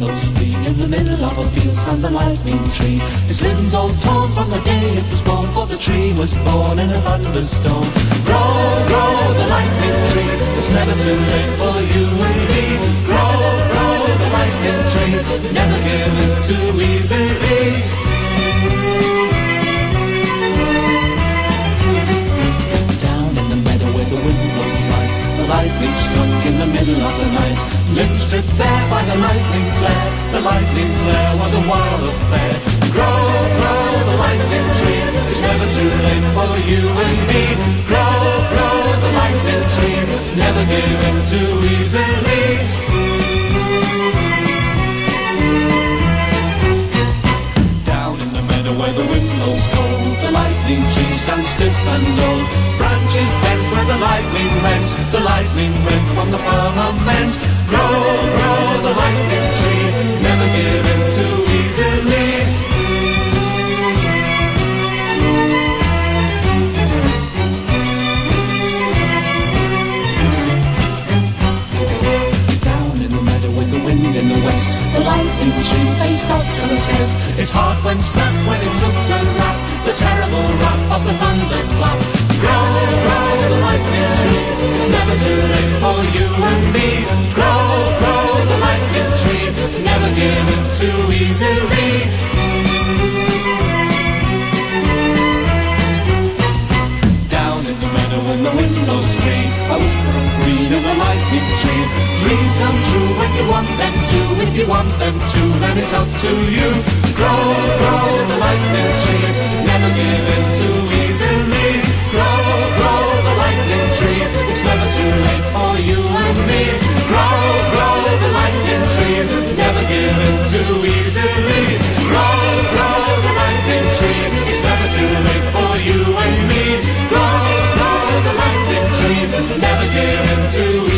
windless tree. In the middle of a field stands a lightning tree. Its limbs all torn from the day it was born, for the tree was born in a thunderstorm. Grow, grow, the lightning tree. It's never too late for you and me. Grow, grow, the lightning tree. Never give in too easily. Down in the meadow where the wind blows light, the lightning struck in the middle of the night. Limbs stripped bare by the lightning flare. The lightning flare was a wild affair. Grow, grow, the lightning tree. It's never too late for you and me. Grow, grow, the lightning tree. Never give in too easily. Down in the meadow where the wind blows cold, the lightning tree stands stiff and old. Branches bent where the lightning rent from the firmament. Grow, grow, the lightning tree. Never give in too easily. In the west, the lightning tree faced up to the test. Its heart went snap when it took the rap, the terrible rap of the thunderclap. Grow, grow, the lightning tree. It's never too late for you and me. Grow, grow, the lightning tree. Never give in too easily. Down in the meadow when the wind blows free, a whisper of green in the lightning tree. Dreams come true when you want them to. If you want them to, then it's up to you. Grow, grow, the lightning tree. Never give in too easily. Grow, grow, the lightning tree. It's never too late for you and me. Grow, grow, the lightning tree. Never give in too easily. Grow, grow, the lightning tree. It's never too late for you and me. Grow, grow, the lightning tree. Never give in too easily.